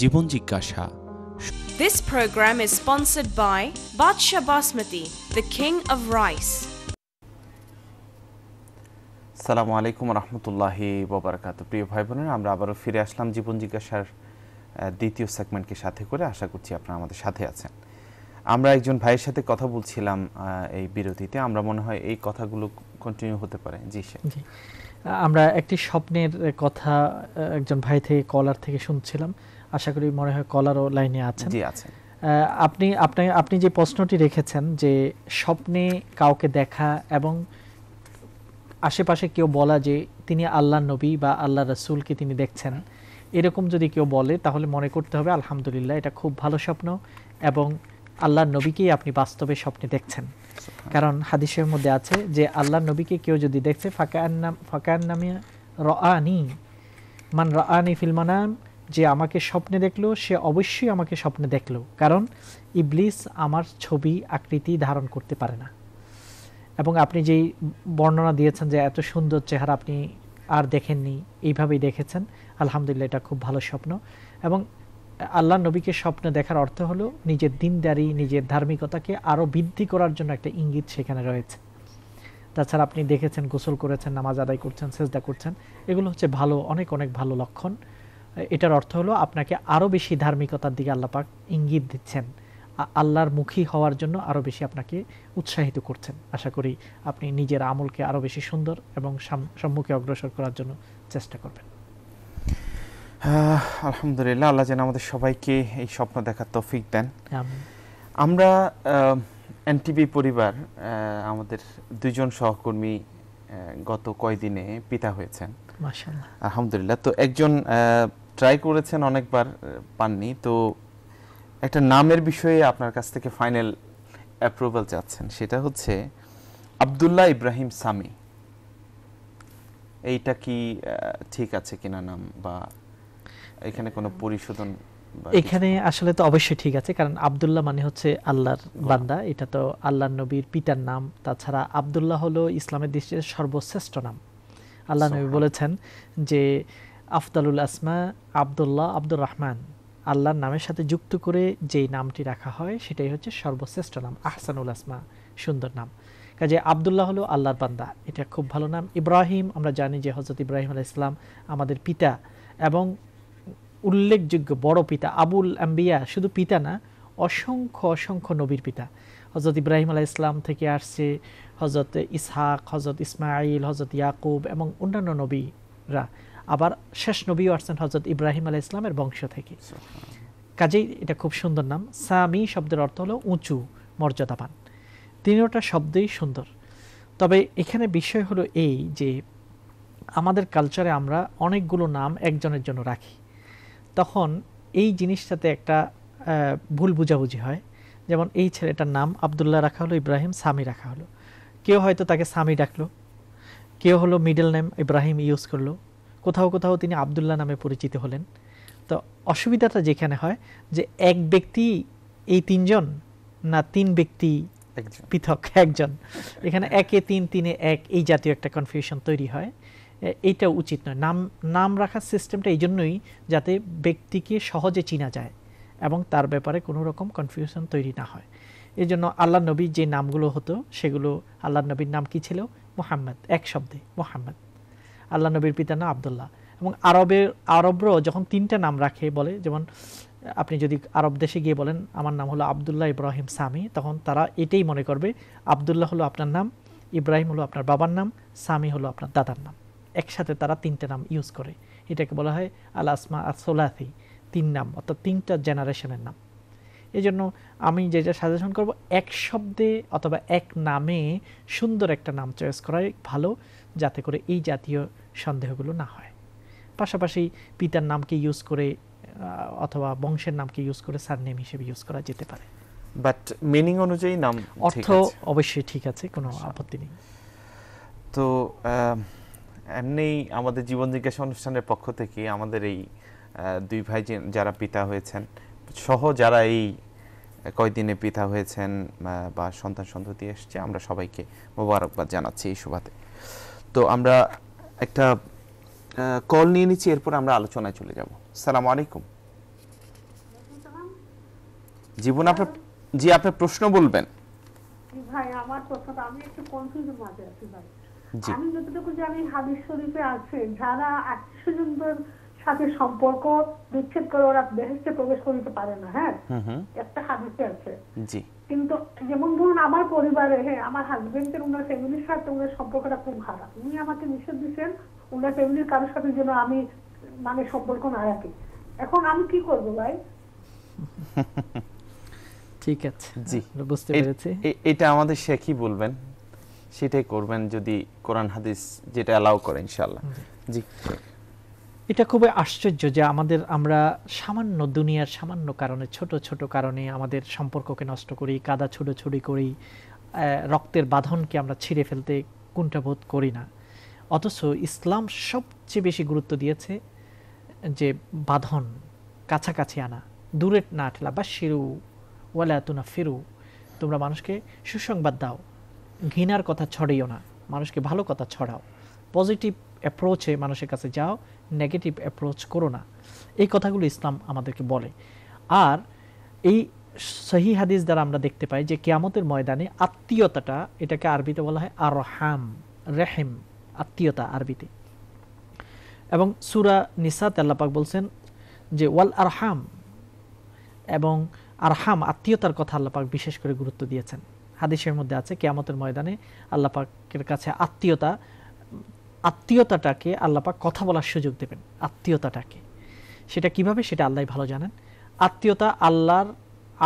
জীবন জিজ্ঞাসা। This program is sponsored by Badsha Basmati, the king of rice. আসসালামু আলাইকুম রহমতুল্লাহি ওয়াবারাকাতুহু। প্রিয় ভাই বোনেরা, আমরা আবারও ফিরে আসলাম জীবন জিজ্ঞাসার দ্বিতীয় সেগমেন্টকে সাথে করে। আশা করছি আপনারা আমাদের সাথে আছেন। আমরা একজন ভাইয়ের সাথে কথা বলছিলাম এই বিরতিতে, আমরা মনে হয় এই কথাগুলো কন্টিনিউ হতে পারে। জি স্যার। জি, আমরা একটি স্বপ্নের কথা একজন ভাই থেকে, কলার থেকে শুনছিলাম। আশা করি মনে হয় কলারও লাইনে আছেন। জি আছেন। আপনি যে প্রশ্নটি রেখেছেন যে স্বপ্নে কাউকে দেখা এবং আশেপাশে কেউ বলা যে তিনি আল্লাহর নবী বা আল্লাহ রাসূলকে তিনি দেখছেন, এরকম যদি কেউ বলে তাহলে মনে করতে হবে আলহামদুলিল্লাহ, এটা খুব ভালো স্বপ্ন এবং আল্লাহর নবীকেই আপনি বাস্তবে স্বপ্নে দেখছেন। কারণ হাদিসের মধ্যে আছে যে আল্লাহর নবীকে কেউ যদি দেখছে ফাকান্নামি রাআনি মান রাআনি ফিল মানাম, যে আমাকে স্বপ্নে দেখলো সে অবশ্যই আমাকে স্বপ্নে দেখলো, কারণ ইবলিস আমার ছবি আকৃতি ধারণ করতে পারে না। এবং আপনি যেই বর্ণনা দিয়েছেন যে এত সুন্দর চেহারা আপনি আর দেখেননি, এইভাবেই দেখেছেন, আলহামদুলিল্লাহ এটা খুব ভালো স্বপ্ন। এবং আল্লাহ নবীকে স্বপ্ন দেখার অর্থ হলো নিজের দিনদারি, নিজের ধার্মিকতাকে আরও বৃদ্ধি করার জন্য একটা ইঙ্গিত সেখানে রয়েছে। তাছাড়া আপনি দেখেছেন গোসল করেছেন, নামাজ আদায় করছেন, সেজদা করছেন, এগুলো হচ্ছে ভালো, অনেক অনেক ভালো লক্ষণ। এটার অর্থ হলো আপনাকে আরও বেশি ধার্মিকতার দিকে আল্লাহ পাক ইঙ্গিত দিচ্ছেন, আল্লাহর মুখী হওয়ার জন্য আরও বেশি আপনাকে উৎসাহিত করছেন। আশা করি আপনি নিজের আমলকে আরও বেশি সুন্দর এবং সম্মুখে অগ্রসর করার জন্য চেষ্টা করবেন। আলহামদুলিল্লাহ, আল্লাহ যেন আমাদের সবাইকে এই স্বপ্ন দেখার তৌফিক দেন। আমরা এনটিভি পরিবার, আমাদের দুইজন সহকর্মী গত কয়দিনে পিতা হয়েছেন মাশাআল্লাহ, আলহামদুলিল্লাহ। তো একজন ট্রাই করেছেন, অনেকবার পাননি, তো একটা নামের বিষয়ে আপনার কাছ থেকে ফাইনাল অ্যাপ্রুভাল চাচ্ছেন, সেটা হচ্ছে আব্দুল্লাহ ইব্রাহিম সামি। এইটা কি ঠিক আছে কিনা নাম, বা এখানে কোনো পরিশোধন? এখানে আসলে তো অবশ্যই ঠিক আছে, কারণ আব্দুল্লাহ মানে হচ্ছে আল্লাহর বান্দা, এটা তো আল্লাহর নবীর পিতার নাম। তাছাড়া আব্দুল্লাহ হলো ইসলামের দৃষ্টিতে সর্বশ্রেষ্ঠ নাম। আল্লাহ নবী বলেছেন যে আফদালুল আসমা আব্দুল্লাহ আব্দুর রহমান, আল্লাহর নামের সাথে যুক্ত করে যেই নামটি রাখা হয় সেটাই হচ্ছে সর্বশ্রেষ্ঠ নাম, আহসানুল আসমা, সুন্দর নাম। কাজে আব্দুল্লাহ হলো আল্লাহর বান্দা, এটা খুব ভালো নাম। ইব্রাহিম, আমরা জানি যে হযরত ইব্রাহিম আলাইহিস সালাম আমাদের পিতা এবং উল্লেখযোগ্য বড় পিতা, আবুল আম্বিয়া, শুধু পিতা না, অসংখ্য অসংখ্য নবীর পিতা। হযরত ইব্রাহিম আলাইহিস সালাম থেকে আসছে হযরত ইসহাক, হযরত ইসমাঈল, হযরত ইয়াকুব এবং অন্যান্য নবীরা। আবার শেষ নবীও আসছেন হযরত ইব্রাহিম আলাইহিস সালামের বংশ থেকে। কাজেই এটা খুব সুন্দর নাম। সামি শব্দের অর্থ হলো উঁচু, মর্যাদাবান। তিনটা শব্দই সুন্দর। তবে এখানে বিষয় হলো এই যে আমাদের কালচারে আমরা অনেকগুলো নাম একজনের জন্য রাখি, তখন এই জিনিসটাতে একটা ভুল বুঝাবুঝি হয়। যেমন এই ছেলেটার নাম আব্দুল্লাহ রাখা হলো, ইব্রাহিম সামি রাখা হলো, কেউ হয়তো তাকে সামি ডাকলো, কেউ হলো মিডল নেম ইব্রাহিম ইউজ করলো, কোথাও কোথাও তিনি আব্দুল্লাহ নামে পরিচিত হলেন। তো অসুবিধাটা যেখানে হয় যে এক ব্যক্তি এই তিনজন, না তিন ব্যক্তি পৃথক একজন, এখানে একে তিন, তিনে এক, এই জাতীয় একটা কনফিউশন তৈরি হয়। এইটা উচিত নয়। নাম রাখার সিস্টেমটা এই জন্যই যাতে ব্যক্তিকে সহজে চিনা যায় এবং তার ব্যাপারে কোনো রকম কনফিউশন তৈরি না হয়। এই জন্য আল্লাহ নবীর যে নামগুলো হতো সেগুলো, আল্লাহ নবীর নাম কি ছিল? মুহাম্মদ, এক শব্দে মুহাম্মদ। আল্লাহ নবীর পিতার নাম আব্দুল্লাহ। এবং আরবরাও যখন তিনটা নাম রাখে বলে, যেমন আপনি যদি আরব দেশে গিয়ে বলেন আমার নাম হলো আব্দুল্লাহ ইব্রাহিম সামি, তখন তারা এটাই মনে করবে আব্দুল্লাহ হলো আপনার নাম, ইব্রাহিম হলো আপনার বাবার নাম, সামি হলো আপনার দাদার নাম। একসাথে তারা তিনটে নাম ইউজ করে, এটাকে বলা হয় আল আসমা আসলাথি, তিন নাম, অর্থাৎ তিনটা জেনারেশনের নাম। এই জন্য আমি যেটা সাজেশন করব, এক শব্দে অথবা এক নামে সুন্দর একটা নাম চয়েস করাই ভালো, যাতে করে এই জাতীয় সন্দেহগুলো না হয়। পাশাপাশি পিতার নামকে ইউজ করে অথবা বংশের নামকে ইউজ করে সারনেম হিসেবে ইউজ করা যেতে পারে, বাট মিনিং অনুযায়ী নাম, অর্থ অবশ্যই ঠিক আছে, কোনো আপত্তি নেই। তো এমনি আমাদের জীবন জিজ্ঞাসা অনুষ্ঠানের পক্ষ থেকে আমাদের এই দুই ভাই যারা পিতা হয়েছেন সহ যারা এই কয়দিনে পিতা হয়েছেন বা সন্তান সন্ততি এসছে, আমরা সবাইকে মোবারকবাদ জানাচ্ছি এই সুবাদে। তো আমরা একটা কল নিয়ে নিচ্ছি, এরপর আমরা আলোচনায় চলে যাব। আসসালামু আলাইকুম। জীবন আপনার, জি আপনার প্রশ্ন বলবেন। ভাই আমার প্রশ্নটা, আমি একটু কনফিউজের মাঝে আছি ভাই। জি আমি যতটুকু জানি হাদিস শরীফে আছে যারা আত্মীয়স্বজনদের সাথে সম্পর্ক বিচ্ছেদ করে ওরা বেহেশতে প্রবেশ করতে পারে না, হ্যাঁ একটা হাদিসে আছে। জি কিন্তু যেমন ধরুন আমার পরিবারে, হ্যাঁ আমার হাজবেন্ডের ওনার ফ্যামিলির সাথে ওনার সম্পর্কটা খুব খারাপ, উনি আমাকে নিষেধ দিচ্ছেন ওনার ফ্যামিলির কারোর সাথে যেন আমি মানে সম্পর্ক না রাখি। এখন আমি কি করবো ভাই? ঠিক আছে, জি বুঝতে পেরেছি। এটা আমাদের শেখই বলবেন, সেটাই করবেন যদি কোরআন হাদিস যেটা অ্যালাউ করে ইনশাআল্লাহ। জি এটা খুবই আশ্চর্য যে আমরা সামান্য দুনিয়ার সামান্য কারণে, ছোট ছোট কারণে আমাদের সম্পর্ককে নষ্ট করি, কাদা ছুড়োছুড়ি করি, রক্তের বাঁধনকে আমরা ছিঁড়ে ফেলতে কুণ্ঠাবোধ করি না। অথচ ইসলাম সবচেয়ে বেশি গুরুত্ব দিয়েছে যে বাঁধন কাছাকাছি আনা, দূরে না ঠেলা। বা শিরু ওয়ালা তুনা ফিরু, তোমরা মানুষকে সুসংবাদ দাও, ঘৃণার কথা ছড়িও না, মানুষকে ভালো কথা ছড়াও, পজিটিভ অ্যাপ্রোচে মানুষের কাছে যাও, নেগেটিভ অ্যাপ্রোচ করো না। এই কথাগুলো ইসলাম আমাদেরকে বলে। আর এই সহিহ হাদিস দ্বারা আমরা দেখতে পাই যে কিয়ামতের ময়দানে আত্মীয়তাটা, এটাকে আরবিতে বলা হয় আরহাম, রেহিম, আত্মীয়তা আরবিতে। এবং সূরা নিসাতে আল্লাহ পাক বলছেন যে ওয়াল আরহাম, এবং আরহাম আত্মীয়তার কথা আল্লাহ পাক বিশেষ করে গুরুত্ব দিয়েছেন। হাদিসের মধ্যে আছে কিয়ামতের ময়দানে আল্লাহ পাকের কাছে আত্মীয়তাটাকে আল্লাহ পাক কথা বলার সুযোগ দেবেন। আত্মীয়তাটাকে সেটা কিভাবে, সেটা আল্লাহই ভালো জানেন। আত্মীয়তা আল্লাহর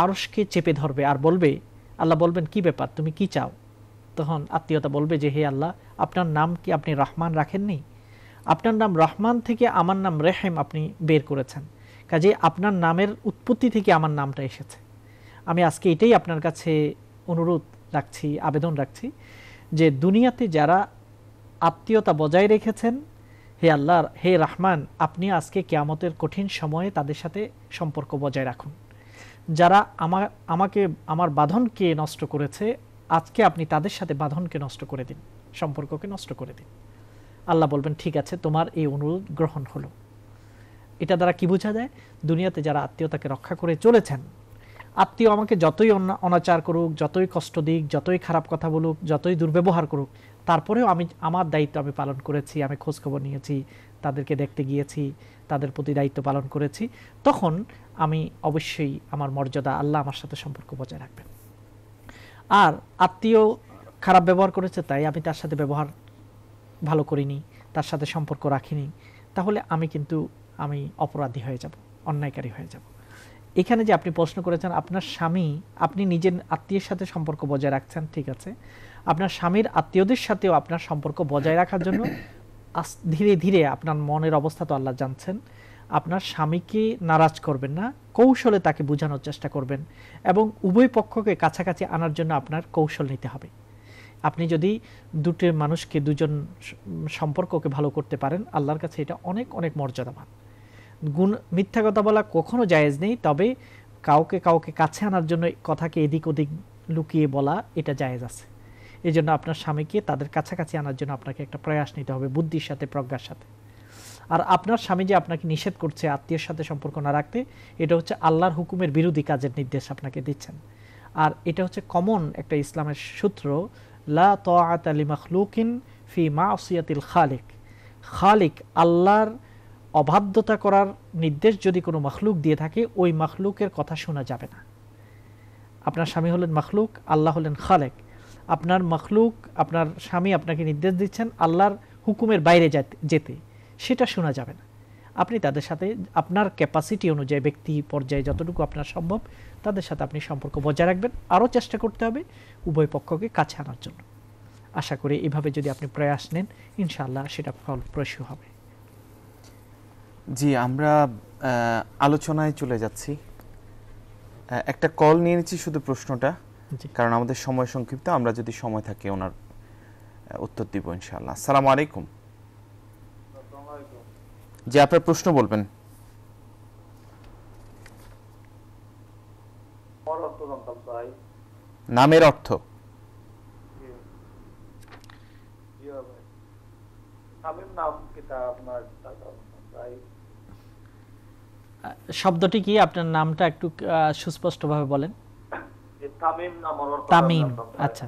আরশকে চেপে ধরবে আর বলবে, আল্লাহ বলবেন কি ব্যাপার, তুমি কি চাও? তখন আত্মীয়তা বলবে যে হে আল্লাহ, আপনার নাম কি আপনি রহমান রাখেননি? আপনার নাম রহমান থেকে আমার নাম রেহেম আপনি বের করেছেন, কাজে আপনার নামের উৎপত্তি থেকে আমার নামটা এসেছে। আমি আজকে এটাই আপনার কাছে অনুরোধ রাখছি, আবেদন রাখছি যে দুনিয়াতে যারা আত্মীয়তা বজায় রেখেছেন, হে আল্লাহ, হে রহমান, আপনি আজকে কিয়ামতের কঠিন সময়ে তাদের সাথে সম্পর্ক বজায় রাখুন। যারা আমাকে আমার বাঁধনকে নষ্ট করেছে, আজকে আপনি তাদের সাথে বাঁধনকে নষ্ট করে দিন, সম্পর্ককে নষ্ট করে দিন। আল্লাহ বলবেন ঠিক আছে, তোমার এই অনুরোধ গ্রহণ হলো। এটা দ্বারা কি বোঝা যায়? দুনিয়াতে যারা আত্মীয়তাকে রক্ষা করে চলেছেন, আত্মীয় আমাকে যতই অনাচার করুক, যতই কষ্ট দিক, যতই খারাপ কথা বলুক, যতই দুর্ব্যবহার করুক, তারপরেও আমার দায়িত্ব আমি পালন করেছি, আমি খোঁজখবর নিয়েছি, তাদেরকে দেখতে গিয়েছি, তাদের প্রতি দায়িত্ব পালন করেছি, তখন আমি অবশ্যই আমার মর্যাদা, আল্লাহ আমার সাথে সম্পর্ক বজায় রাখবেন। আর আত্মীয় খারাপ ব্যবহার করেছে তাই আমি তার সাথে ব্যবহার ভালো করিনি, তার সাথে সম্পর্ক রাখিনি, তাহলে আমি অপরাধী হয়ে যাব, অন্যায়কারী হয়ে যাব। এখানে যে আপনি প্রশ্ন করেছেন, আপনার স্বামী, আপনি নিজের আত্মীয়ের সাথে সম্পর্ক বজায় রাখছেন, ঠিক আছে, আপনার স্বামীর আত্মীয়দের সাথেও আপনার সম্পর্ক বজায় রাখার জন্য ধীরে ধীরে আপনার মনের অবস্থা তো আল্লাহ জানছেন, আপনার স্বামীকে নারাজ করবেন না, কৌশলে তাকে বোঝানোর চেষ্টা করবেন, এবং উভয় পক্ষকে কাছাকাছি আনার জন্য আপনার কৌশল নিতে হবে। আপনি যদি দুজন সম্পর্ককে ভালো করতে পারেন, আল্লাহর কাছে এটা অনেক অনেক মর্যাদাবান। মিথ্যা কথা বলা কখনো জায়েজ নেই, তবে কাউকে কাছে আনার জন্য কথাকে এদিক ওদিক লুকিয়ে বলা, এটা জায়েজ আছে। এই জন্য আপনার স্বামীকে তাদের কাছাকাছি আনার জন্য আপনাকে একটা প্রয়াস নিতে হবে, বুদ্ধির সাথে, প্রজ্ঞার সাথে। আর আপনার স্বামী যে আপনাকে নিষেধ করছে আত্মীয়ের সাথে সম্পর্ক না রাখতে, এটা হচ্ছে আল্লাহর হুকুমের বিরোধী কাজের নির্দেশ আপনাকে দিচ্ছেন। আর এটা হচ্ছে কমন একটা ইসলামের সূত্র, লা তাআতা লিমাখলুকিন ফি মাসিয়াতিল খালিক। খালিক আল্লাহর অবাধ্যতা করার নির্দেশ যদি কোনো মখলুক দিয়ে থাকে, ওই মখলুকের কথা শোনা যাবে না। আপনার স্বামী হলেন মখলুক, আল্লাহ হলেন খালেক। আপনার মখলুক, আপনার স্বামী আপনাকে নির্দেশ দিচ্ছেন আল্লাহর হুকুমের বাইরে যেতে, সেটা শোনা যাবে না। আপনি তাদের সাথে আপনার ক্যাপাসিটি অনুযায়ী, ব্যক্তি পর্যায়ে যতটুকু আপনার সম্ভব, তাদের সাথে আপনি সম্পর্ক বজায় রাখবেন। আরও চেষ্টা করতে হবে উভয় পক্ষকে কাছে আনার জন্য। আশা করি এভাবে যদি আপনি প্রয়াস নেন, ইনশাআল্লাহ সেটা ফলপ্রসূ হবে। জি, আমরা আলোচনায় চলে যাচ্ছি। একটা কল নিয়ে নিচ্ছি, শুধু প্রশ্নটা, কারণ আমাদের সময় সংক্ষিপ্ত, আমরা যদি সময় থাকে ওনার উত্তর দিব ইনশাআল্লাহ। আসসালামু আলাইকুম। জি, আপনার প্রশ্ন বলবেন। নামের অর্থ? শব্দটি কি, আপনার নামটা একটু সুস্পষ্টভাবে বলেন। তামিম আমার অর্থ তামিম, জানতাম। আচ্ছা।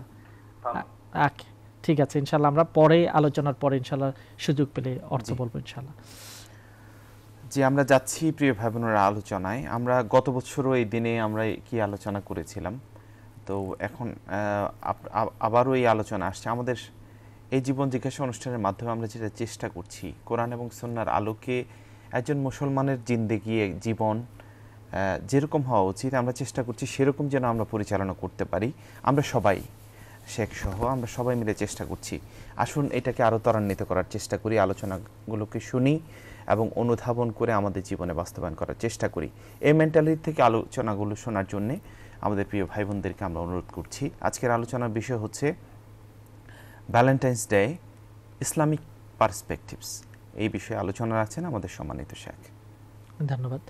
ওকে, ঠিক আছে, ইনশাআল্লাহ আমরা পরে আলোচনার পরে ইনশাআল্লাহ সুযোগ পেলে অর্থ বলবো ইনশাআল্লাহ। যে আমরা যাচ্ছি প্রিয় ভাই বোনেরা আলোচনায়। আমরা গত বছরও এই দিনে আমরা কি আলোচনা করেছিলাম, তো এখন আবারও এই আলোচনা আসছে। আমাদের এই জীবন জিজ্ঞাসা অনুষ্ঠানের মাধ্যমে আমরা যেটা চেষ্টা করছি, কোরআন এবং সুন্নাহর আলোকে একজন মুসলমানের জিন্দেগি জীবন যেরকম হওয়া উচিত আমরা চেষ্টা করছি সেরকম যেন আমরা পরিচালনা করতে পারি। আমরা সবাই, শেখ সহ আমরা সবাই মিলে চেষ্টা করছি। আসুন এটাকে আরও ত্বরান্বিত করার চেষ্টা করি, আলোচনাগুলোকে শুনি এবং অনুধাবন করে আমাদের জীবনে বাস্তবায়ন করার চেষ্টা করি। এই মেন্টালিটি থেকে আলোচনাগুলো শোনার জন্যে আমাদের প্রিয় ভাই বোনদেরকে আমরা অনুরোধ করছি। আজকের আলোচনার বিষয় হচ্ছে ভ্যালেন্টাইন্স ডে, ইসলামিক পার্সপেক্টিভস। এই বিষয়ে আলোচনা রাখছেন আমাদের সম্মানিত শেখ। ধন্যবাদ।